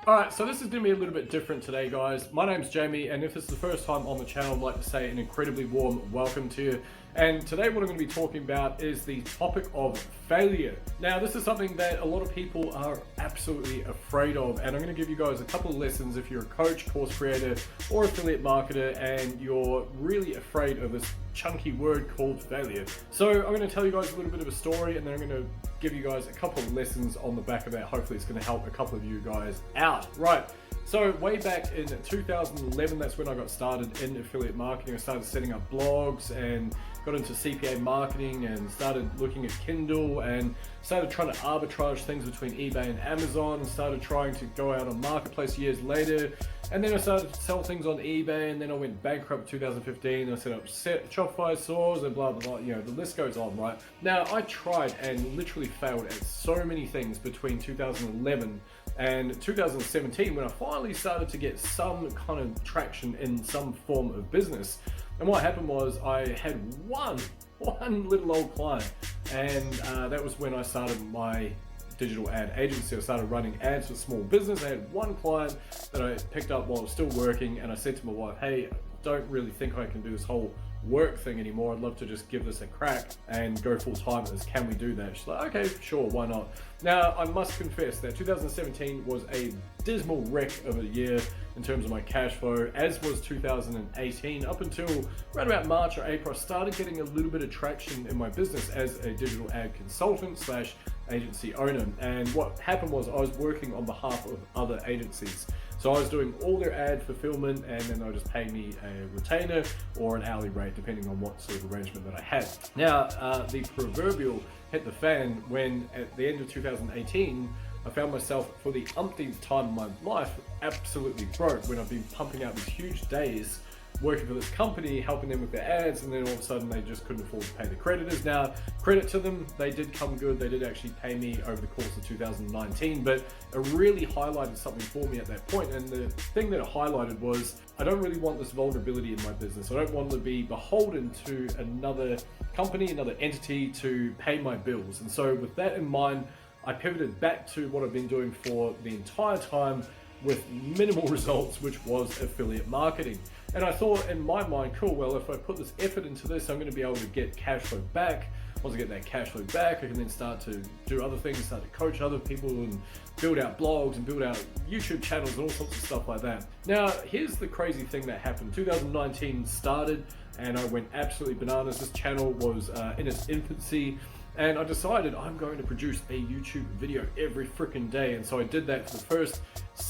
Alright, so this is going to be a little bit different today, guys. My name's Jamie, and if this is the first time on the channel, I'd like to say an incredibly warm welcome to you. And today what I'm going to be talking about is the topic of failure. Now, this is something that a lot of people are absolutely afraid of, and I'm going to give you guys a couple of lessons if you're a coach, course creator, or affiliate marketer, and you're really afraid of this chunky word called failure. So I'm going to tell you guys a little bit of a story, and then I'm going to give you guys a couple of lessons on the back of that. Hopefully it's going to help a couple of you guys out. Right. So way back in 2011, that's when I got started in affiliate marketing. I started setting up blogs and got into CPA marketing and started looking at Kindle and started trying to arbitrage things between eBay and Amazon and started trying to go out on Marketplace years later. And then I started to sell things on eBay, and then I went bankrupt in 2015. I set up Shopify stores and blah, blah, blah. You know, the list goes on, right? Now, I tried and literally failed at so many things between 2011 and 2017 when I finally started to get some kind of traction in some form of business. And what happened was I had one little old client, and that was when I started my digital ad agency. I started running ads for small business. I had one client that I picked up while I was still working, and I said to my wife, hey, I don't really think I can do this whole work thing anymore. I'd love to just give this a crack and go full time at this. Can we do that? She's like, okay, sure, why not? Now, I must confess that 2017 was a dismal wreck of a year in terms of my cash flow, as was 2018. Up until right about March or April, I started getting a little bit of traction in my business as a digital ad consultant slash agency owner. And what happened was I was working on behalf of other agencies. So I was doing all their ad fulfillment, and then they'll just pay me a retainer or an hourly rate, depending on what sort of arrangement that I had. Now, the proverbial hit the fan when at the end of 2018, I found myself for the umpteenth time in my life absolutely broke, when I've been pumping out these huge days working for this company, helping them with their ads, and then all of a sudden they just couldn't afford to pay the creditors. Now, credit to them, they did come good. They did actually pay me over the course of 2019, but it really highlighted something for me at that point. And the thing that it highlighted was, I don't really want this vulnerability in my business. I don't want to be beholden to another company, another entity to pay my bills. And so with that in mind, I pivoted back to what I've been doing for the entire time with minimal results, which was affiliate marketing. And I thought in my mind, cool, well, if I put this effort into this, I'm going to be able to get cash flow back. Once I get that cash flow back, I can then start to do other things, start to coach other people and build out blogs and build out YouTube channels and all sorts of stuff like that. Now, here's the crazy thing that happened. 2019 started and I went absolutely bananas. This channel was in its infancy. And I decided I'm going to produce a YouTube video every freaking day. And so I did that for the first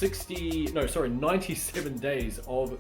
97 days of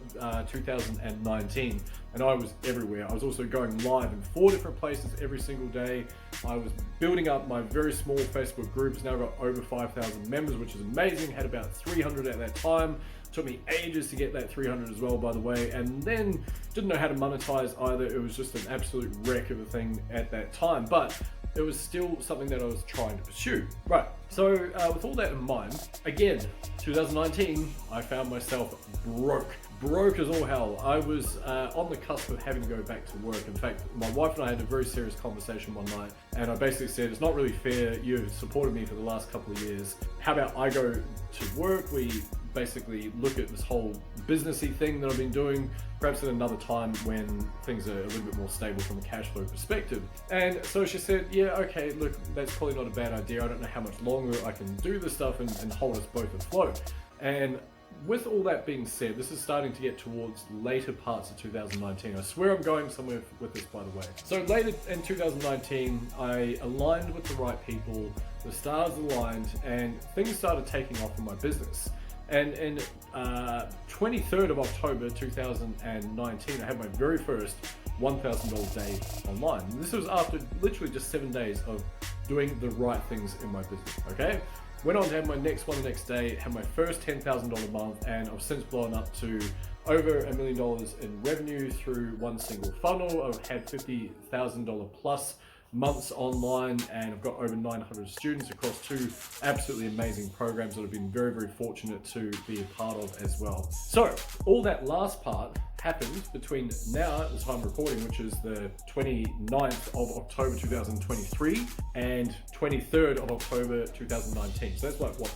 2019. And I was everywhere. I was also going live in 4 different places every single day. I was building up my very small Facebook group. It's now got over 5,000 members, which is amazing. Had about 300 at that time. Took me ages to get that 300 as well, by the way, and then didn't know how to monetize either. It was just an absolute wreck of a thing at that time, but it was still something that I was trying to pursue. Right, so with all that in mind, again, 2019, I found myself broke as all hell. I was on the cusp of having to go back to work. In fact, my wife and I had a very serious conversation one night, and I basically said, it's not really fair. You've supported me for the last couple of years. How about I go to work? We basically look at this whole businessy thing that I've been doing, perhaps at another time when things are a little bit more stable from a cash flow perspective. And so she said, yeah, okay, look, that's probably not a bad idea. I don't know how much longer I can do this stuff and hold us both afloat. And with all that being said, this is starting to get towards later parts of 2019. I swear I'm going somewhere with this, by the way. So later in 2019, I aligned with the right people, the stars aligned, and things started taking off in my business. And in 23rd of October 2019, I had my very first $1,000 day online. And this was after literally just 7 days of doing the right things in my business, okay? Went on to have my next one the next day, had my first $10,000 month, and I've since blown up to over $1 million in revenue through one single funnel. I've had $50,000 plus months online, and I've got over 900 students across 2 absolutely amazing programs that I've been very, very fortunate to be a part of as well. So all that last part happened between now, at the time of recording, which is the 29th of October 2023 and 23rd of October 2019. So that's like, what,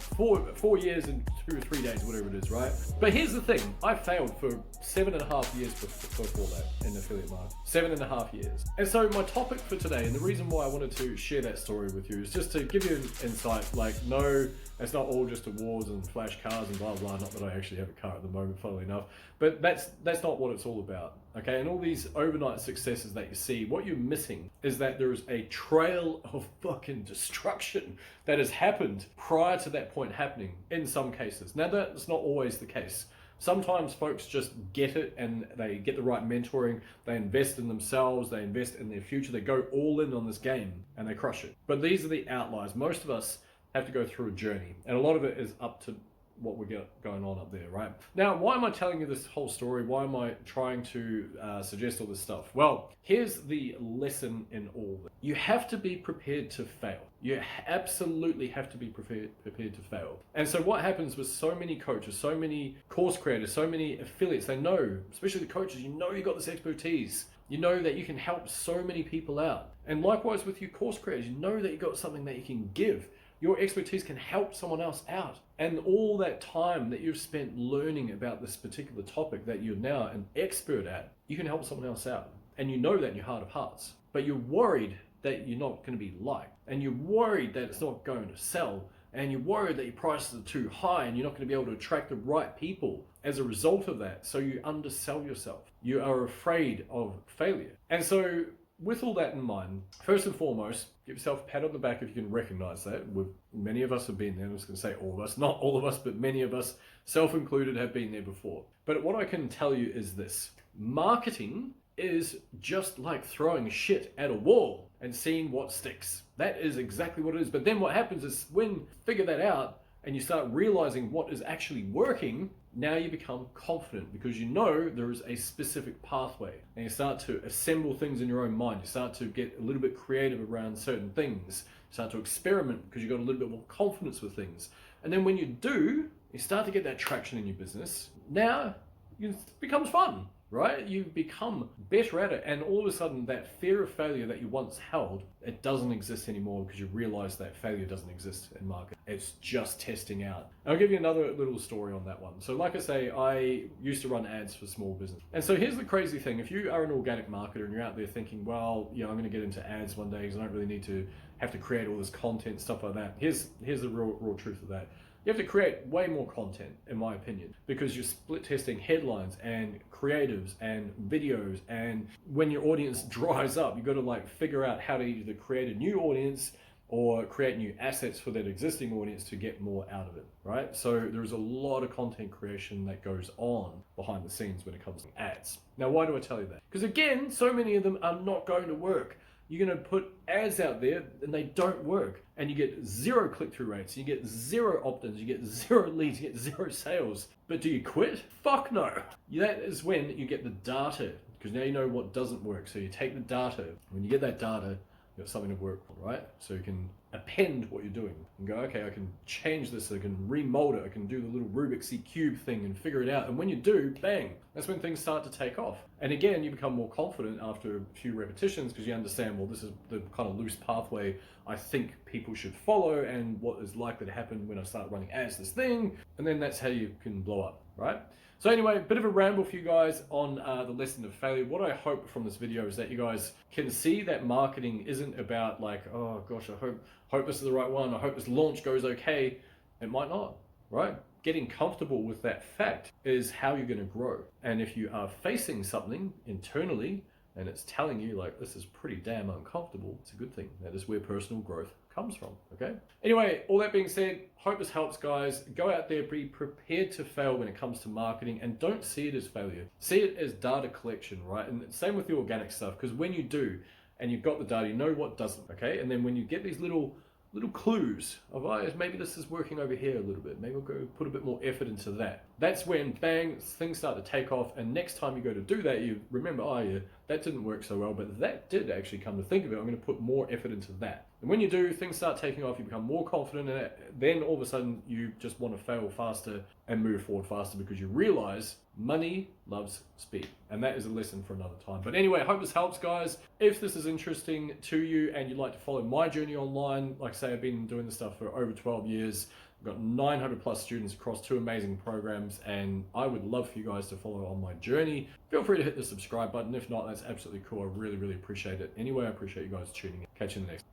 4 years and 2 or 3 days, whatever it is, right? But here's the thing, I failed for 7.5 years before that in affiliate marketing. 7.5 years. And so my topic for today, and the reason why I wanted to share that story with you, is just to give you an insight, like, no, it's not all just awards and flash cars and blah, blah, not that I actually have a car at the moment, funnily enough, but that's not what it's all about, okay? And all these overnight successes that you see, what you're missing is that there is a trail of fucking destruction that has happened prior to that point happening in some cases. Now, that's not always the case. Sometimes folks just get it and they get the right mentoring, they invest in themselves, they invest in their future, they go all in on this game and they crush it. But these are the outliers. Most of us have to go through a journey, and a lot of it is up to what we got going on up there, right? Now, why am I telling you this whole story? Why am I trying to suggest all this stuff? Well, here's the lesson in all this. You have to be prepared to fail. You absolutely have to be prepared to fail. And so what happens with so many coaches, so many course creators, so many affiliates, they know, especially the coaches, you know you got this expertise. You know that you can help so many people out. And likewise with you course creators, you know that you got something that you can give. Your expertise can help someone else out. And all that time that you've spent learning about this particular topic that you're now an expert at, you can help someone else out. And you know that in your heart of hearts. But you're worried that you're not going to be liked. And you're worried that it's not going to sell. And you're worried that your prices are too high and you're not going to be able to attract the right people as a result of that. So you undersell yourself. You are afraid of failure. And so with all that in mind, first and foremost, give yourself a pat on the back if you can recognize that. Many of us have been there. I was going to say all of us, not all of us, but many of us, self-included, have been there before. But what I can tell you is this. Marketing is just like throwing shit at a wall and seeing what sticks. That is exactly what it is. But then what happens is when you figure that out and you start realizing what is actually working, now you become confident because you know there is a specific pathway, and you start to assemble things in your own mind. You start to get a little bit creative around certain things. You start to experiment because you've got a little bit more confidence with things. And then when you do, you start to get that traction in your business. Now it becomes fun, right? You become better at it, and all of a sudden that fear of failure that you once held, it doesn't exist anymore because you realize that failure doesn't exist in market. It's just testing out. And I'll give you another little story on that one. So like I say, I used to run ads for small business. And so here's the crazy thing. If you are an organic marketer and you're out there thinking, well, I'm going to get into ads one day because I don't really need to have to create all this content, stuff like that. Here's the real truth of that. You have to create way more content, in my opinion, because you're split testing headlines and creatives and videos. And when your audience dries up, you've got to figure out how to either create a new audience or create new assets for that existing audience to get more out of it, right? So there's a lot of content creation that goes on behind the scenes when it comes to ads. Now, why do I tell you that? Because again, so many of them are not going to work. You're going to put ads out there and they don't work, and you get 0 click-through rates, you get 0 opt-ins, you get 0 leads, you get 0 sales. But do you quit? Fuck no. That is when you get the data, because now you know what doesn't work. So you take the data. When you get that data, you've got something to work on, right? So you can append what you're doing and go, okay, I can change this, I can remold it, I can do the little Rubik's cube thing and figure it out. And when you do, bang, that's when things start to take off. And again, you become more confident after a few repetitions because you understand, well, this is the kind of loose pathway I think people should follow and what is likely to happen when I start running ads this thing. And then that's how you can blow up, right? So anyway, a bit of a ramble for you guys on the lesson of failure. What I hope from this video is that you guys can see that marketing isn't about oh gosh, I hope this is the right one. I hope this launch goes okay. It might not, right? Getting comfortable with that fact is how you're going to grow. And if you are facing something internally and it's telling you this is pretty damn uncomfortable, it's a good thing. That is where personal growth comes from, okay? Anyway, all that being said, hope this helps, guys. Go out there, be prepared to fail when it comes to marketing, and don't see it as failure. See it as data collection, right? And same with the organic stuff, because when you do, and you've got the data, you know what doesn't, okay? And then when you get these little clues of, maybe this is working over here a little bit, maybe I'll go put a bit more effort into that. That's when, bang, things start to take off, and next time you go to do that, you remember, that didn't work so well, but that did actually, come to think of it, I'm going to put more effort into that. And when you do, things start taking off, you become more confident in it, then all of a sudden you just want to fail faster and move forward faster because you realize money loves speed. And that is a lesson for another time. But anyway, I hope this helps, guys. If this is interesting to you and you'd like to follow my journey online, like I say, I've been doing this stuff for over 12 years. I've got 900 plus students across 2 amazing programs, and I would love for you guys to follow on my journey. Feel free to hit the subscribe button. If not, that's absolutely cool. I really, really appreciate it. Anyway, I appreciate you guys tuning in. Catch you in the next.